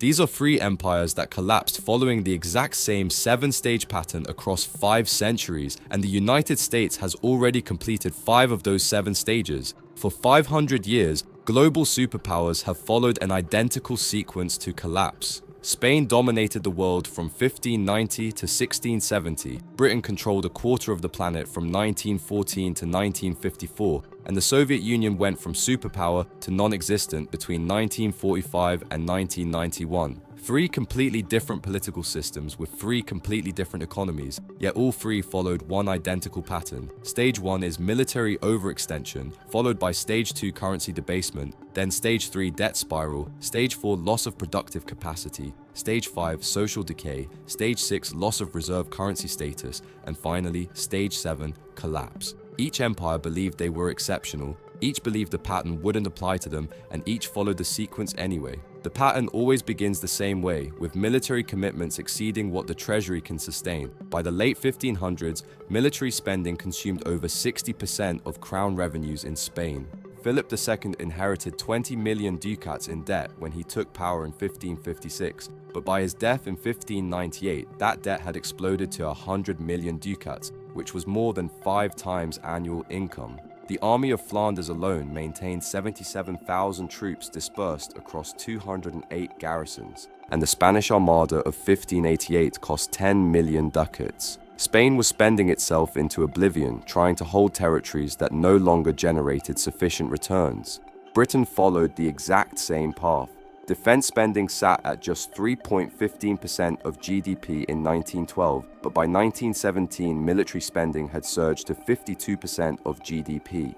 These are three empires that collapsed following the exact same 7-stage pattern across 5 centuries, and the United States has already completed 5 of those 7 stages. For 500 years, global superpowers have followed an identical sequence to collapse. Spain dominated the world from 1590 to 1670, Britain controlled a quarter of the planet from 1914 to 1954, and the Soviet Union went from superpower to non-existent between 1945 and 1991. 3 completely different political systems with 3 completely different economies, yet all 3 followed one identical pattern. Stage 1 is military overextension, followed by Stage 2 currency debasement, then Stage 3 debt spiral, Stage 4 loss of productive capacity, Stage 5 social decay, Stage 6 loss of reserve currency status, and finally Stage 7 collapse. Each empire believed they were exceptional, each believed the pattern wouldn't apply to them, and each followed the sequence anyway. The pattern always begins the same way, with military commitments exceeding what the treasury can sustain. By the late 1500s, military spending consumed over 60% of crown revenues in Spain. Philip II inherited 20 million ducats in debt when he took power in 1556, but by his death in 1598, that debt had exploded to 100 million ducats, which was more than 5 times annual income. The Army of Flanders alone maintained 77,000 troops dispersed across 208 garrisons, and the Spanish Armada of 1588 cost 10 million ducats. Spain was spending itself into oblivion, trying to hold territories that no longer generated sufficient returns. Britain followed the exact same path. Defense spending sat at just 3.15% of GDP in 1912, but by 1917 military spending had surged to 52% of GDP.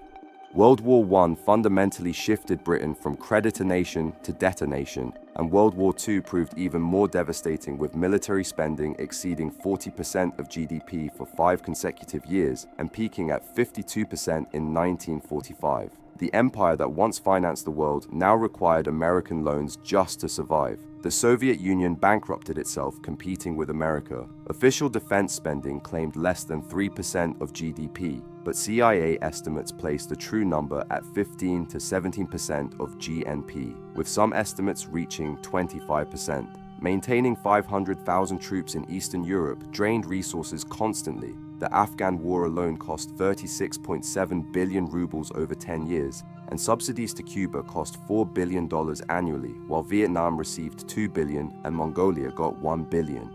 World War I fundamentally shifted Britain from creditor nation to debtor nation, and World War II proved even more devastating, with military spending exceeding 40% of GDP for 5 consecutive years and peaking at 52% in 1945. The empire that once financed the world now required American loans just to survive. The Soviet Union bankrupted itself competing with America. Official defense spending claimed less than 3% of GDP, but CIA estimates placed the true number at 15 to 17% of GNP, with some estimates reaching 25%. Maintaining 500,000 troops in Eastern Europe drained resources constantly. The Afghan war alone cost 36.7 billion rubles over 10 years, and subsidies to Cuba cost $4 billion annually, while Vietnam received $2 billion and Mongolia got $1 billion.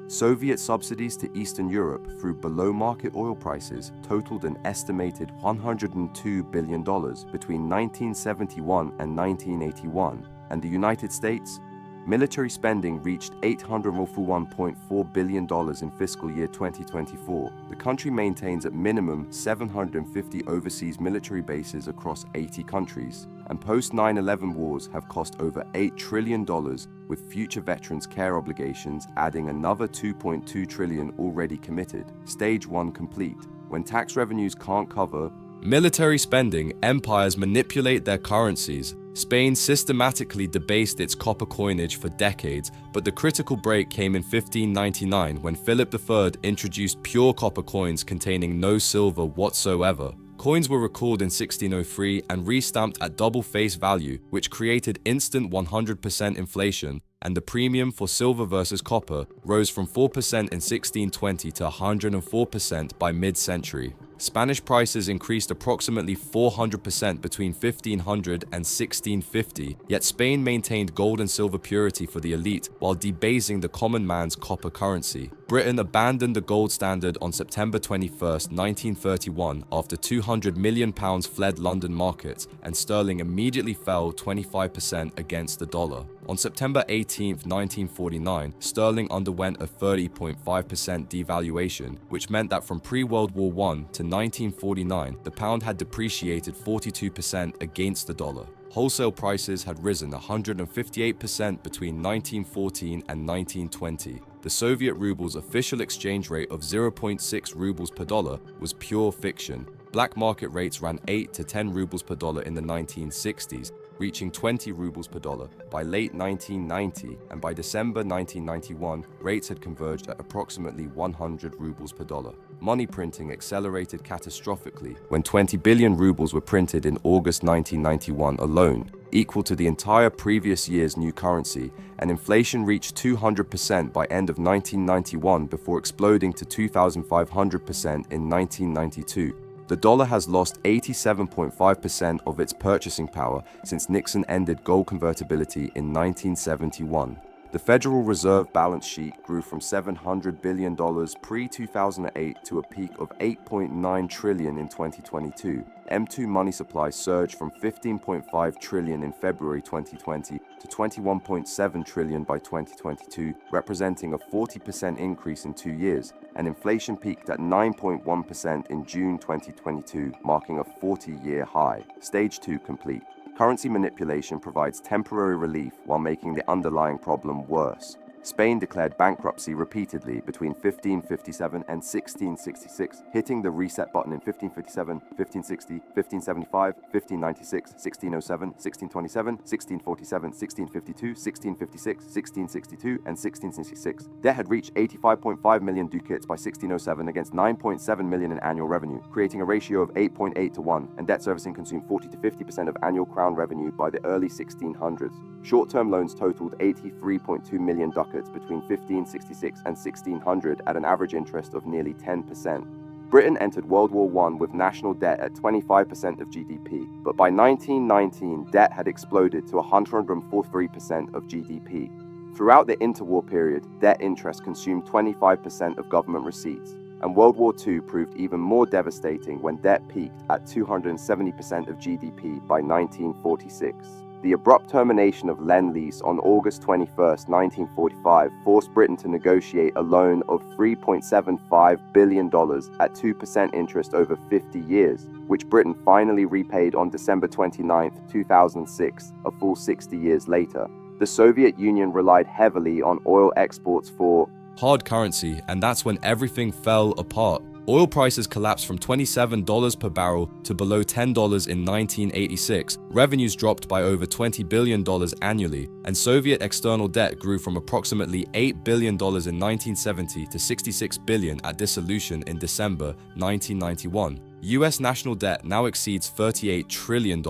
Soviet subsidies to Eastern Europe through below-market oil prices totaled an estimated $102 billion between 1971 and 1981, and the United States? Military spending reached $801.4 billion in fiscal year 2024. The country maintains at minimum 750 overseas military bases across 80 countries, and post-9/11 wars have cost over $8 trillion, with future veterans' care obligations adding another $2.2 trillion already committed. Stage 1 complete. When tax revenues can't cover military spending, empires manipulate their currencies. Spain systematically debased its copper coinage for decades, but the critical break came in 1599 when Philip III introduced pure copper coins containing no silver whatsoever. Coins were recalled in 1603 and restamped at double face value, which created instant 100% inflation, and the premium for silver versus copper rose from 4% in 1620 to 104% by mid-century. Spanish prices increased approximately 400% between 1500 and 1650, yet Spain maintained gold and silver purity for the elite while debasing the common man's copper currency. Britain abandoned the gold standard on September 21, 1931, after £200 million fled London markets, and sterling immediately fell 25% against the dollar. On September 18, 1949, sterling underwent a 30.5% devaluation, which meant that from pre-World War I to 1949, the pound had depreciated 42% against the dollar. Wholesale prices had risen 158% between 1914 and 1920. The Soviet ruble's official exchange rate of 0.6 rubles per dollar was pure fiction. Black market rates ran 8 to 10 rubles per dollar in the 1960s, reaching 20 rubles per dollar. By late 1990 and by December 1991, rates had converged at approximately 100 rubles per dollar. Money printing accelerated catastrophically when 20 billion rubles were printed in August 1991 alone, equal to the entire previous year's new currency, and inflation reached 200% by end of 1991 before exploding to 2,500% in 1992. The dollar has lost 87.5% of its purchasing power since Nixon ended gold convertibility in 1971. The Federal Reserve balance sheet grew from $700 billion pre-2008 to a peak of $8.9 trillion in 2022. M2 money supply surged from $15.5 trillion in February 2020 to $21.7 trillion by 2022, representing a 40% increase in 2 years, and inflation peaked at 9.1% in June 2022, marking a 40-year high. Stage 2 complete. Currency manipulation provides temporary relief while making the underlying problem worse. Spain declared bankruptcy repeatedly between 1557 and 1666, hitting the reset button in 1557, 1560, 1575, 1596, 1607, 1627, 1647, 1652, 1656, 1662, and 1666. Debt had reached 85.5 million ducats by 1607 against 9.7 million in annual revenue, creating a ratio of 8.8 to 1, and debt servicing consumed 40 to 50% of annual crown revenue by the early 1600s. Short-term loans totaled 83.2 million ducats between 1566 and 1600 at an average interest of nearly 10%. Britain entered World War I with national debt at 25% of GDP, but by 1919, debt had exploded to 143% of GDP. Throughout the interwar period, debt interest consumed 25% of government receipts, and World War II proved even more devastating when debt peaked at 270% of GDP by 1946. The abrupt termination of Lend-Lease on August 21, 1945, forced Britain to negotiate a loan of $3.75 billion at 2% interest over 50 years, which Britain finally repaid on December 29, 2006, a full 60 years later. The Soviet Union relied heavily on oil exports for hard currency, and that's when everything fell apart. Oil prices collapsed from $27 per barrel to below $10 in 1986. Revenues dropped by over $20 billion annually, and Soviet external debt grew from approximately $8 billion in 1970 to $66 billion at dissolution in December 1991. US national debt now exceeds $38 trillion,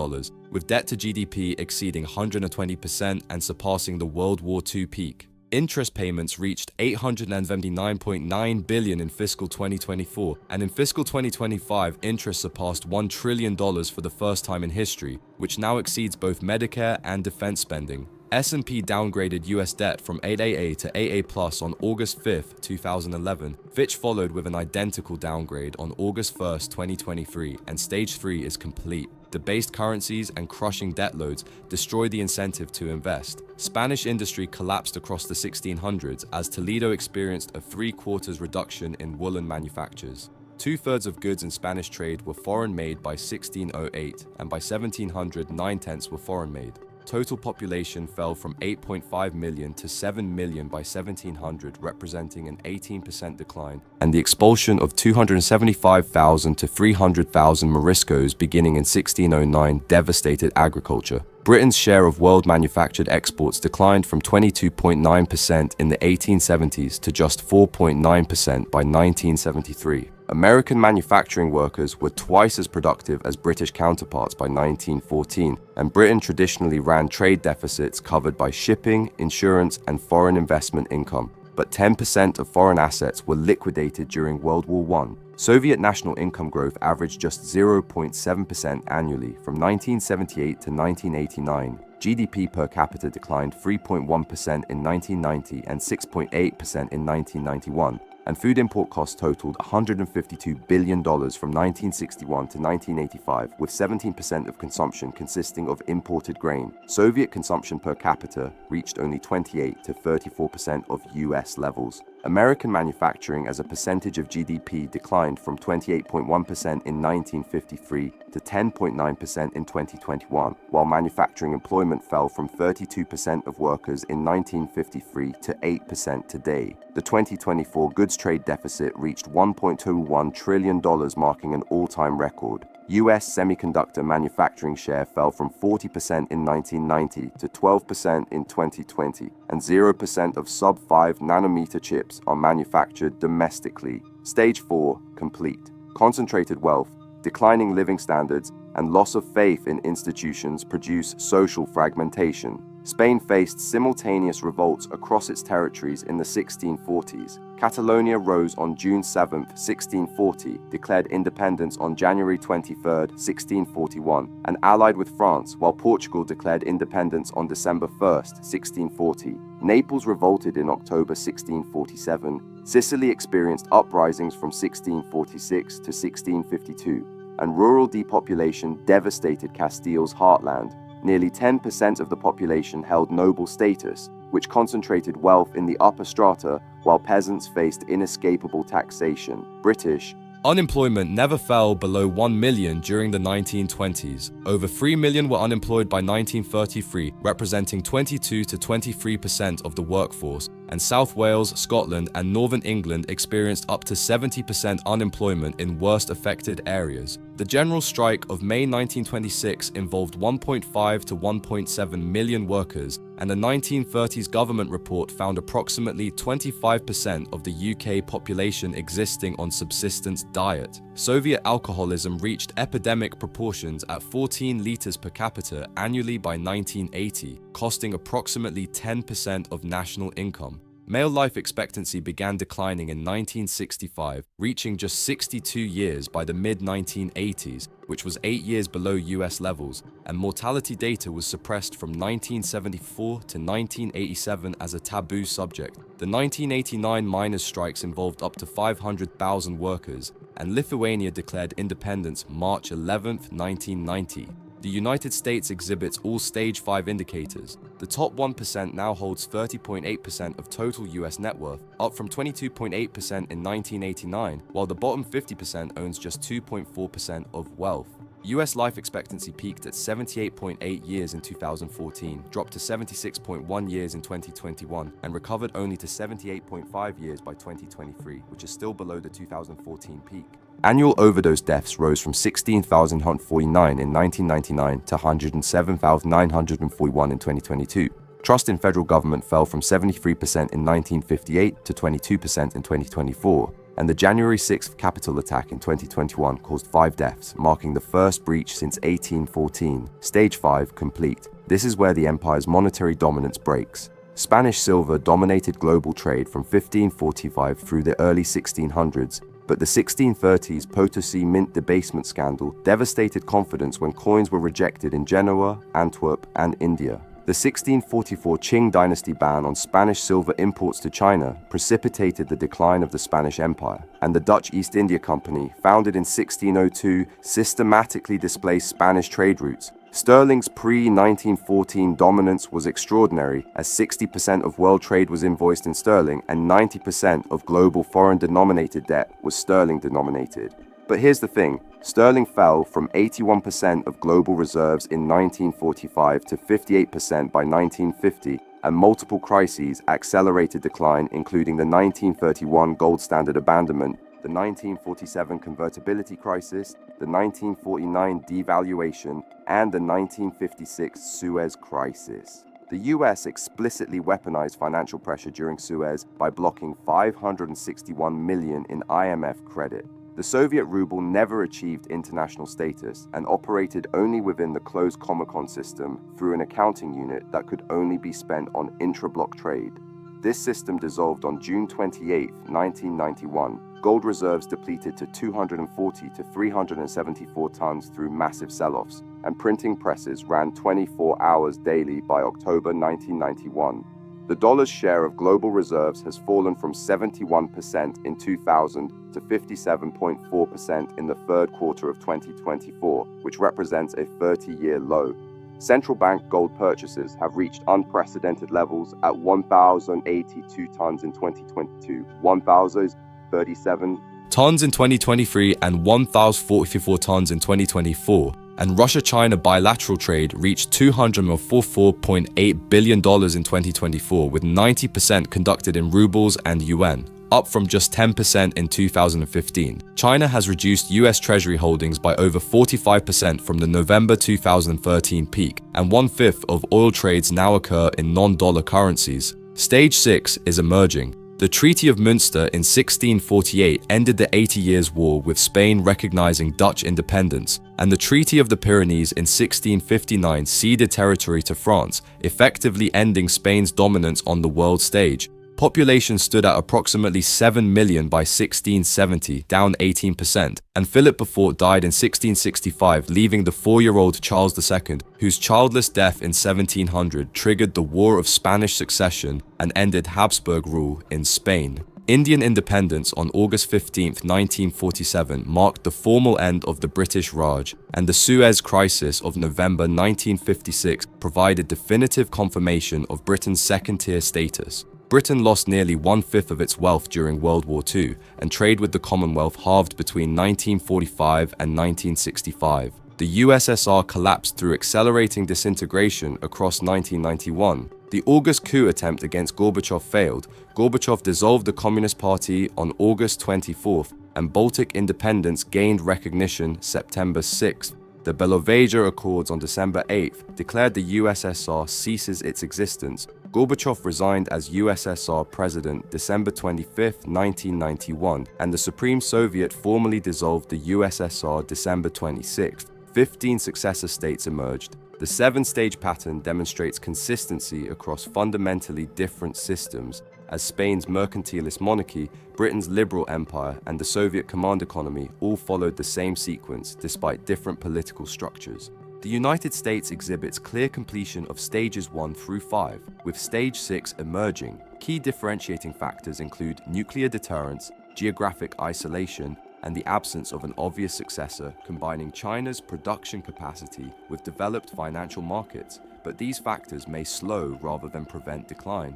with debt to GDP exceeding 120% and surpassing the World War II peak. Interest payments reached $879.9 billion in fiscal 2024, and in fiscal 2025, interest surpassed $1 trillion for the first time in history, which now exceeds both Medicare and defense spending. S&P downgraded US debt from 8AA to AA+ on August 5, 2011. Fitch followed with an identical downgrade on August 1, 2023, and Stage 3 is complete. Debased currencies and crushing debt loads destroy the incentive to invest. Spanish industry collapsed across the 1600s as Toledo experienced a 3/4 reduction in woolen manufactures. 2/3 of goods in Spanish trade were foreign-made by 1608, and by 1700, 9/10 were foreign-made. Total population fell from 8.5 million to 7 million by 1700, representing an 18% decline, and the expulsion of 275,000 to 300,000 Moriscos beginning in 1609 devastated agriculture. Britain's share of world manufactured exports declined from 22.9% in the 1870s to just 4.9% by 1973. American manufacturing workers were twice as productive as British counterparts by 1914, and Britain traditionally ran trade deficits covered by shipping, insurance, and foreign investment income. But 10% of foreign assets were liquidated during World War I. Soviet national income growth averaged just 0.7% annually from 1978 to 1989. GDP per capita declined 3.1% in 1990 and 6.8% in 1991. And food import costs totaled $152 billion from 1961 to 1985, with 17% of consumption consisting of imported grain. Soviet consumption per capita reached only 28 to 34% of US levels. American manufacturing as a percentage of GDP declined from 28.1% in 1953 to 10.9% in 2021, while manufacturing employment fell from 32% of workers in 1953 to 8% today. The 2024 goods trade deficit reached $1.21 trillion, marking an all-time record. US semiconductor manufacturing share fell from 40% in 1990 to 12% in 2020, and 0% of sub-5 nanometer chips are manufactured domestically. Stage 4, complete. Concentrated wealth, declining living standards, and loss of faith in institutions produce social fragmentation. Spain faced simultaneous revolts across its territories in the 1640s. Catalonia rose on June 7, 1640, declared independence on January 23, 1641, and allied with France, while Portugal declared independence on December 1, 1640. Naples revolted in October 1647. Sicily experienced uprisings from 1646 to 1652, and rural depopulation devastated Castile's heartland. Nearly 10% of the population held noble status, which concentrated wealth in the upper strata while peasants faced inescapable taxation. British Unemployment never fell below 1 million during the 1920s. Over 3 million were unemployed by 1933, representing 22 to 23% of the workforce, and South Wales, Scotland, and Northern England experienced up to 70% unemployment in worst affected areas. The general strike of May 1926 involved 1.5 to 1.7 million workers, and the 1930s government report found approximately 25% of the UK population existing on subsistence diet. Soviet alcoholism reached epidemic proportions at 14 litres per capita annually by 1980, costing approximately 10% of national income. Male life expectancy began declining in 1965, reaching just 62 years by the mid-1980s, which was 8 years below US levels, and mortality data was suppressed from 1974 to 1987 as a taboo subject. The 1989 miners' strikes involved up to 500,000 workers, and Lithuania declared independence March 11, 1990. The United States exhibits all Stage 5 indicators. The top 1% now holds 30.8% of total US net worth, up from 22.8% in 1989, while the bottom 50% owns just 2.4% of wealth. US life expectancy peaked at 78.8 years in 2014, dropped to 76.1 years in 2021, and recovered only to 78.5 years by 2023, which is still below the 2014 peak. Annual overdose deaths rose from 16,149 in 1999 to 107,941 in 2022. Trust in federal government fell from 73% in 1958 to 22% in 2024. And the January 6th Capitol attack in 2021 caused 5 deaths, marking the first breach since 1814. Stage 5 complete. This is where the empire's monetary dominance breaks. Spanish silver dominated global trade from 1545 through the early 1600s, but the 1630s Potosi mint debasement scandal devastated confidence when coins were rejected in Genoa, Antwerp, and India. The 1644 Qing dynasty ban on Spanish silver imports to China precipitated the decline of the Spanish Empire, and the Dutch East India Company, founded in 1602, systematically displaced Spanish trade routes. Sterling's pre-1914 dominance was extraordinary, as 60% of world trade was invoiced in sterling and 90% of global foreign-denominated debt was sterling-denominated. But here's the thing, sterling fell from 81% of global reserves in 1945 to 58% by 1950, and multiple crises accelerated decline, including the 1931 gold standard abandonment, the 1947 convertibility crisis, the 1949 devaluation, and the 1956 Suez crisis. The US explicitly weaponized financial pressure during Suez by blocking $561 million in IMF credit. The Soviet ruble never achieved international status and operated only within the closed Comecon system through an accounting unit that could only be spent on intra-block trade. This system dissolved on June 28, 1991. Gold reserves depleted to 240 to 374 tons through massive sell-offs, and printing presses ran 24 hours daily by October 1991. The dollar's share of global reserves has fallen from 71% in 2000 to 57.4% in the third quarter of 2024, which represents a 30-year low. Central bank gold purchases have reached unprecedented levels at 1,082 tons in 2022, 1,037 tons in 2023, and 1,044 tons in 2024. and Russia-China bilateral trade reached $244.8 billion in 2024, with 90% conducted in rubles and yuan, up from just 10% in 2015. China has reduced US Treasury holdings by over 45% from the November 2013 peak, and 1/5 of oil trades now occur in non-dollar currencies. Stage 6 is emerging. The Treaty of Münster in 1648 ended the 80 Years' War, with Spain recognizing Dutch independence, and the Treaty of the Pyrenees in 1659 ceded territory to France, effectively ending Spain's dominance on the world stage. Population stood at approximately 7 million by 1670, down 18%, and Philip IV died in 1665, leaving the 4-year-old Charles II, whose childless death in 1700 triggered the War of Spanish Succession and ended Habsburg rule in Spain. Indian independence on August 15, 1947 marked the formal end of the British Raj, and the Suez Crisis of November 1956 provided definitive confirmation of Britain's second-tier status. Britain lost nearly 1/5 of its wealth during World War II, and trade with the Commonwealth halved between 1945 and 1965. The USSR collapsed through accelerating disintegration across 1991. The August coup attempt against Gorbachev failed. Gorbachev dissolved the Communist Party on August 24th, and Baltic independence gained recognition September 6th. The Belovazia Accords on December 8th declared the USSR ceases its existence. Gorbachev resigned as USSR president December 25, 1991, and the Supreme Soviet formally dissolved the USSR December 26. 15 successor states emerged. The 7-stage pattern demonstrates consistency across fundamentally different systems, as Spain's mercantilist monarchy, Britain's liberal empire, and the Soviet command economy all followed the same sequence despite different political structures. The United States exhibits clear completion of stages 1 through 5, with stage 6 emerging. Key differentiating factors include nuclear deterrence, geographic isolation, and the absence of an obvious successor, combining China's production capacity with developed financial markets, but these factors may slow rather than prevent decline.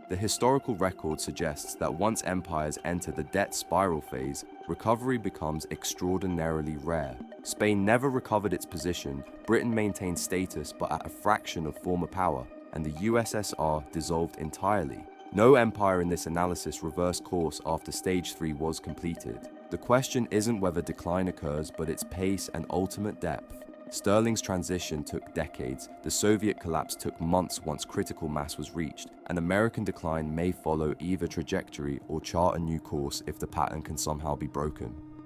The historical record suggests that once empires enter the debt spiral phase, recovery becomes extraordinarily rare. Spain never recovered its position, Britain maintained status but at a fraction of former power, and the USSR dissolved entirely. No empire in this analysis reversed course after stage 3 was completed. The question isn't whether decline occurs, but its pace and ultimate depth. Sterling's transition took decades, the Soviet collapse took months once critical mass was reached, and American decline may follow either trajectory or chart a new course if the pattern can somehow be broken.